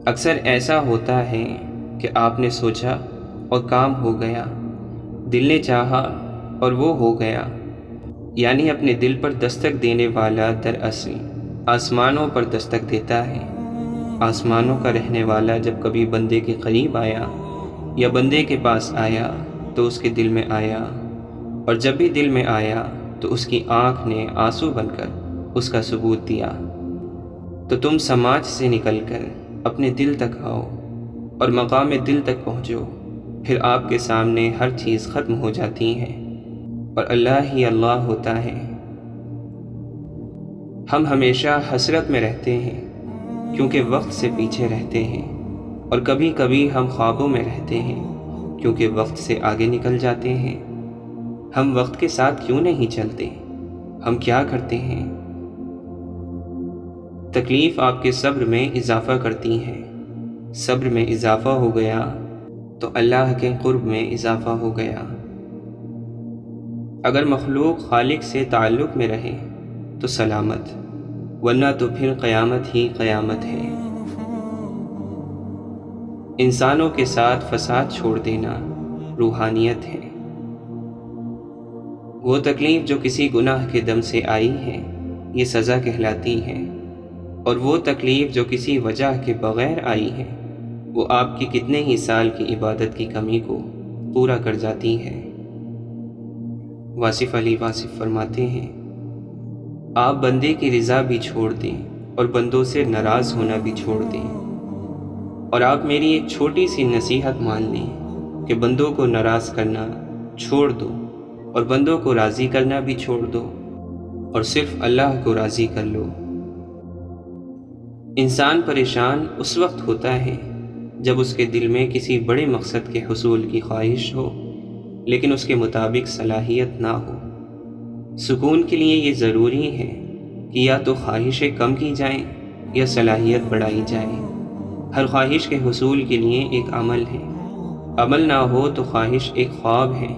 اکثر ایسا ہوتا ہے کہ آپ نے سوچا اور کام ہو گیا، دل نے چاہا اور وہ ہو گیا، یعنی اپنے دل پر دستک دینے والا دراصل آسمانوں پر دستک دیتا ہے۔ آسمانوں کا رہنے والا جب کبھی بندے کے قریب آیا یا بندے کے پاس آیا تو اس کے دل میں آیا، اور جب بھی دل میں آیا تو اس کی آنکھ نے آنسو بن کر اس کا ثبوت دیا۔ تو تم سماج سے نکل کر اپنے دل تک آؤ اور مقام دل تک پہنچو، پھر آپ کے سامنے ہر چیز ختم ہو جاتی ہے اور اللہ ہی اللہ ہوتا ہے۔ ہم ہمیشہ حسرت میں رہتے ہیں کیونکہ وقت سے پیچھے رہتے ہیں، اور کبھی کبھی ہم خوابوں میں رہتے ہیں کیونکہ وقت سے آگے نکل جاتے ہیں۔ ہم وقت کے ساتھ کیوں نہیں چلتے؟ ہم کیا کرتے ہیں؟ تکلیف آپ کے صبر میں اضافہ کرتی ہے۔ صبر میں اضافہ ہو گیا تو اللہ کے قرب میں اضافہ ہو گیا۔ اگر مخلوق خالق سے تعلق میں رہے تو سلامت، ورنہ تو پھر قیامت ہی قیامت ہے۔ انسانوں کے ساتھ فساد چھوڑ دینا روحانیت ہے۔ وہ تکلیف جو کسی گناہ کے دم سے آئی ہے یہ سزا کہلاتی ہے، اور وہ تکلیف جو کسی وجہ کے بغیر آئی ہے وہ آپ کی کتنے ہی سال کی عبادت کی کمی کو پورا کر جاتی ہے۔ واصف علی واصف فرماتے ہیں، آپ بندے کی رضا بھی چھوڑ دیں اور بندوں سے ناراض ہونا بھی چھوڑ دیں، اور آپ میری ایک چھوٹی سی نصیحت مان لیں کہ بندوں کو ناراض کرنا چھوڑ دو اور بندوں کو راضی کرنا بھی چھوڑ دو، اور صرف اللہ کو راضی کر لو۔ انسان پریشان اس وقت ہوتا ہے جب اس کے دل میں کسی بڑے مقصد کے حصول کی خواہش ہو لیکن اس کے مطابق صلاحیت نہ ہو۔ سکون کے لیے یہ ضروری ہے کہ یا تو خواہشیں کم کی جائیں یا صلاحیت بڑھائی جائے۔ ہر خواہش کے حصول کے لیے ایک عمل ہے، عمل نہ ہو تو خواہش ایک خواب ہے۔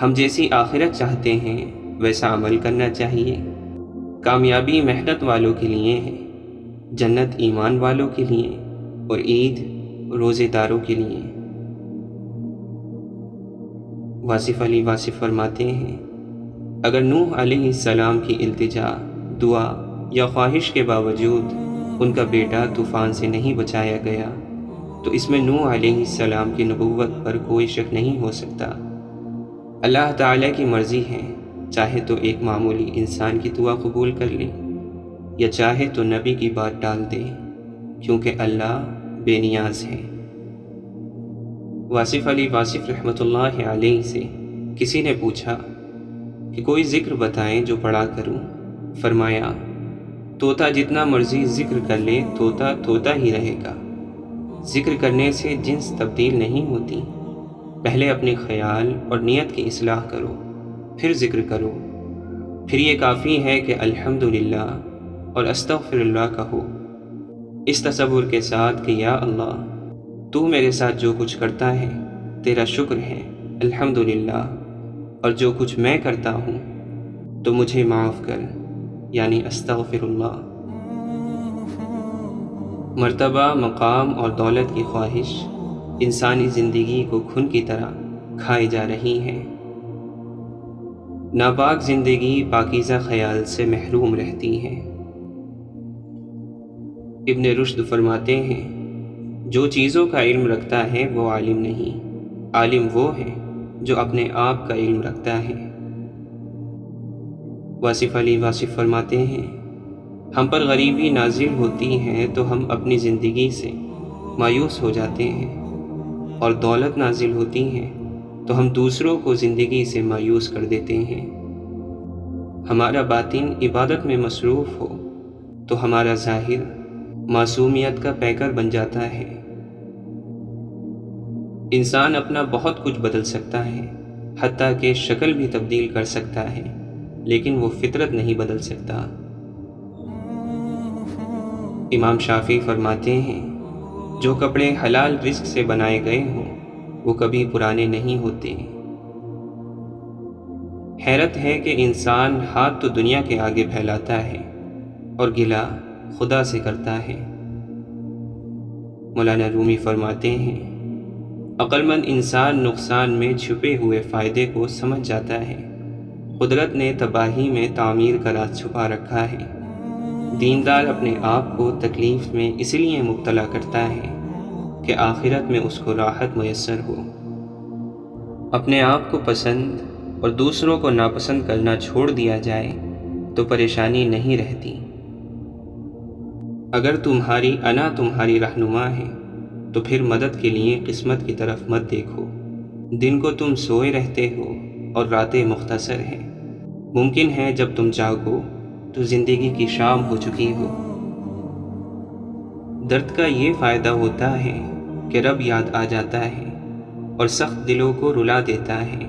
ہم جیسی آخرت چاہتے ہیں ویسا عمل کرنا چاہیے۔ کامیابی محنت والوں کے لیے ہے، جنت ایمان والوں کے لیے، اور عید روزے داروں کے لیے۔ واصف علی واصف فرماتے ہیں، اگر نوح علیہ السلام کی التجا، دعا یا خواہش کے باوجود ان کا بیٹا طوفان سے نہیں بچایا گیا تو اس میں نوح علیہ السلام کی نبوت پر کوئی شک نہیں ہو سکتا۔ اللہ تعالیٰ کی مرضی ہے، چاہے تو ایک معمولی انسان کی دعا قبول کر لے یا چاہے تو نبی کی بات ٹال دے، کیونکہ اللہ بے نیاز ہے۔ واصف علی واصف رحمۃ اللہ علیہ سے کسی نے پوچھا کہ کوئی ذکر بتائیں جو پڑھا کروں۔ فرمایا، طوطا جتنا مرضی ذکر کر لے طوطا طوطا ہی رہے گا۔ ذکر کرنے سے جنس تبدیل نہیں ہوتی۔ پہلے اپنے خیال اور نیت کی اصلاح کرو، پھر ذکر کرو۔ پھر یہ کافی ہے کہ الحمدللہ اور استغفر اللہ کہو، اس تصور کے ساتھ کہ یا اللہ، تو میرے ساتھ جو کچھ کرتا ہے تیرا شکر ہے، الحمدللہ، اور جو کچھ میں کرتا ہوں تو مجھے معاف کر، یعنی استغفر اللہ۔ مرتبہ، مقام اور دولت کی خواہش انسانی زندگی کو گھن کی طرح کھائے جا رہی ہے۔ ناپاک زندگی پاکیزہ خیال سے محروم رہتی ہے۔ ابن رشد فرماتے ہیں، جو چیزوں کا علم رکھتا ہے وہ عالم نہیں، عالم وہ ہے جو اپنے آپ کا علم رکھتا ہے۔ واصف علی واصف فرماتے ہیں، ہم پر غریبی نازل ہوتی ہے تو ہم اپنی زندگی سے مایوس ہو جاتے ہیں، اور دولت نازل ہوتی ہے تو ہم دوسروں کو زندگی سے مایوس کر دیتے ہیں۔ ہمارا باطن عبادت میں مصروف ہو تو ہمارا ظاہر معصومیت کا پیکر بن جاتا ہے۔ انسان اپنا بہت کچھ بدل سکتا ہے، حتیٰ کہ شکل بھی تبدیل کر سکتا ہے، لیکن وہ فطرت نہیں بدل سکتا۔ امام شافعی فرماتے ہیں، جو کپڑے حلال رزق سے بنائے گئے ہوں وہ کبھی پرانے نہیں ہوتے۔ حیرت ہے کہ انسان ہاتھ تو دنیا کے آگے پھیلاتا ہے اور گلہ خدا سے کرتا ہے۔ مولانا رومی فرماتے ہیں، عقل مند انسان نقصان میں چھپے ہوئے فائدے کو سمجھ جاتا ہے۔ قدرت نے تباہی میں تعمیر کا راز چھپا رکھا ہے۔ دیندار اپنے آپ کو تکلیف میں اس لیے مبتلا کرتا ہے کہ آخرت میں اس کو راحت میسر ہو۔ اپنے آپ کو پسند اور دوسروں کو ناپسند کرنا چھوڑ دیا جائے تو پریشانی نہیں رہتی۔ اگر تمہاری انا تمہاری رہنما ہے تو پھر مدد کے لیے قسمت کی طرف مت دیکھو۔ دن کو تم سوئے رہتے ہو اور راتیں مختصر ہیں۔ ممکن ہے جب تم جاگو تو زندگی کی شام ہو چکی ہو۔ درد کا یہ فائدہ ہوتا ہے کہ رب یاد آ جاتا ہے اور سخت دلوں کو رلا دیتا ہے۔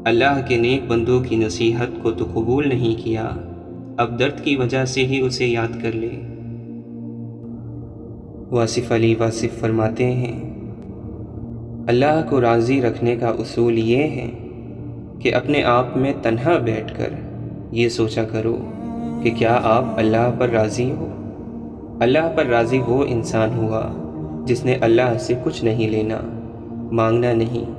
اللہ کے نیک بندوں کی نصیحت کو تو قبول نہیں کیا، اب درد کی وجہ سے ہی اسے یاد کر لے۔ واصف علی واصف فرماتے ہیں، اللہ کو راضی رکھنے کا اصول یہ ہے کہ اپنے آپ میں تنہا بیٹھ کر یہ سوچا کرو کہ کیا آپ اللہ پر راضی ہو۔ اللہ پر راضی وہ انسان ہوا جس نے اللہ سے کچھ نہیں لینا، مانگنا نہیں۔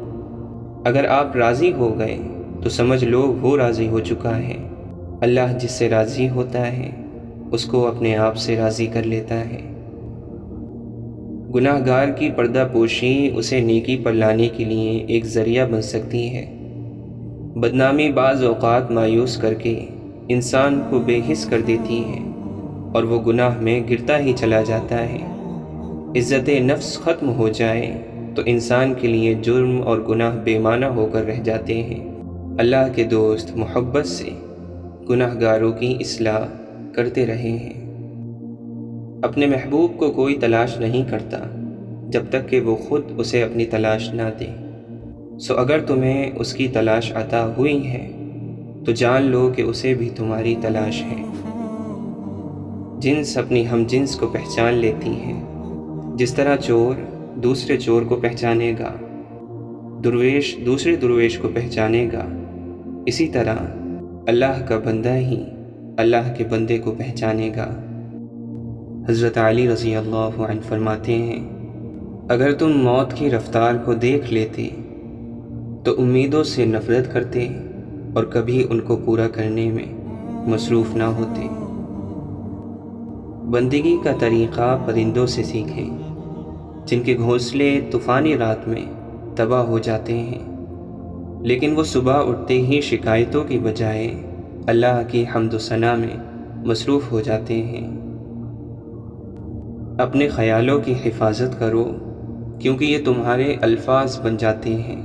اگر آپ راضی ہو گئے تو سمجھ لو وہ راضی ہو چکا ہے۔ اللہ جس سے راضی ہوتا ہے اس کو اپنے آپ سے راضی کر لیتا ہے۔ گناہ گار کی پردہ پوشی اسے نیکی پر لانے کے لیے ایک ذریعہ بن سکتی ہے۔ بدنامی بعض اوقات مایوس کر کے انسان کو بے حس کر دیتی ہے اور وہ گناہ میں گرتا ہی چلا جاتا ہے۔ عزت نفس ختم ہو جائے تو انسان کے لیے جرم اور گناہ بے معنی ہو کر رہ جاتے ہیں۔ اللہ کے دوست محبت سے گناہ گاروں کی اصلاح کرتے رہے ہیں۔ اپنے محبوب کو کوئی تلاش نہیں کرتا جب تک کہ وہ خود اسے اپنی تلاش نہ دے۔ سو اگر تمہیں اس کی تلاش عطا ہوئی ہے تو جان لو کہ اسے بھی تمہاری تلاش ہے۔ جنس اپنی ہم جنس کو پہچان لیتی ہے، جس طرح چور دوسرے چور کو پہچانے گا، درویش دوسرے درویش کو پہچانے گا، اسی طرح اللہ کا بندہ ہی اللہ کے بندے کو پہچانے گا۔ حضرت علی رضی اللہ عنہ فرماتے ہیں، اگر تم موت کی رفتار کو دیکھ لیتے تو امیدوں سے نفرت کرتے اور کبھی ان کو پورا کرنے میں مصروف نہ ہوتے۔ بندگی کا طریقہ پرندوں سے سیکھیں، جن کے گھونسلے طوفانی رات میں تباہ ہو جاتے ہیں، لیکن وہ صبح اٹھتے ہی شکایتوں کی بجائے اللہ کی حمد و ثنا میں مصروف ہو جاتے ہیں۔ اپنے خیالوں کی حفاظت کرو کیونکہ یہ تمہارے الفاظ بن جاتے ہیں۔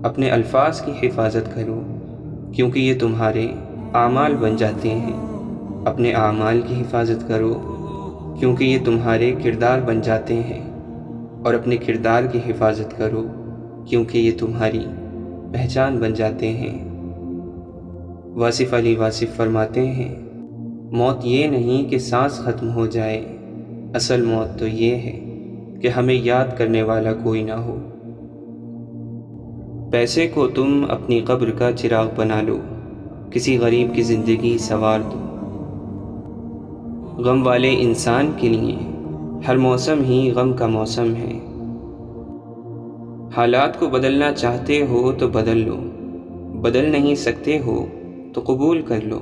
اپنے الفاظ کی حفاظت کرو کیونکہ یہ تمہارے اعمال بن جاتے ہیں۔ اپنے اعمال کی حفاظت کرو کیونکہ یہ تمہارے کردار بن جاتے ہیں، اور اپنے کردار کی حفاظت کرو کیونکہ یہ تمہاری پہچان بن جاتے ہیں۔ واصف علی واصف فرماتے ہیں، موت یہ نہیں کہ سانس ختم ہو جائے، اصل موت تو یہ ہے کہ ہمیں یاد کرنے والا کوئی نہ ہو۔ پیسے کو تم اپنی قبر کا چراغ بنا لو، کسی غریب کی زندگی سنوار دو۔ غم والے انسان کے لیے ہر موسم ہی غم کا موسم ہے۔ حالات کو بدلنا چاہتے ہو تو بدل لو، بدل نہیں سکتے ہو تو قبول کر لو۔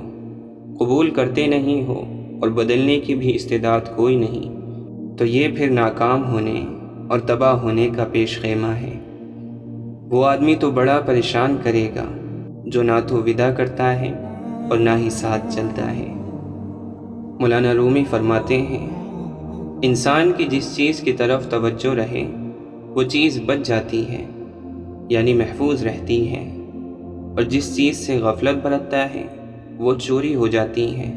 قبول کرتے نہیں ہو اور بدلنے کی بھی استعداد کوئی نہیں تو یہ پھر ناکام ہونے اور تباہ ہونے کا پیش خیمہ ہے۔ وہ آدمی تو بڑا پریشان کرے گا جو نہ تو وداع کرتا ہے اور نہ ہی ساتھ چلتا ہے۔ مولانا رومی فرماتے ہیں، انسان کی جس چیز کی طرف توجہ رہے وہ چیز بچ جاتی ہے، یعنی محفوظ رہتی ہے، اور جس چیز سے غفلت برتتا ہے وہ چوری ہو جاتی ہے۔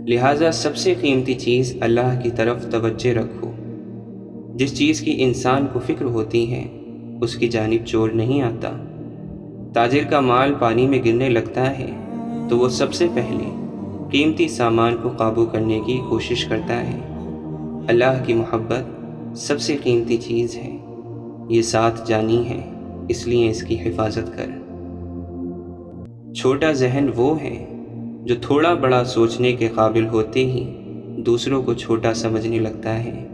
لہٰذا سب سے قیمتی چیز اللہ کی طرف توجہ رکھو۔ جس چیز کی انسان کو فکر ہوتی ہے اس کی جانب چور نہیں آتا۔ تاجر کا مال پانی میں گرنے لگتا ہے تو وہ سب سے پہلے قیمتی سامان کو قابو کرنے کی کوشش کرتا ہے۔ اللہ کی محبت سب سے قیمتی چیز ہے، یہ ساتھ جانی ہے، اس لیے اس کی حفاظت کر۔ چھوٹا ذہن وہ ہے جو تھوڑا بڑا سوچنے کے قابل ہوتے ہی دوسروں کو چھوٹا سمجھنے لگتا ہے۔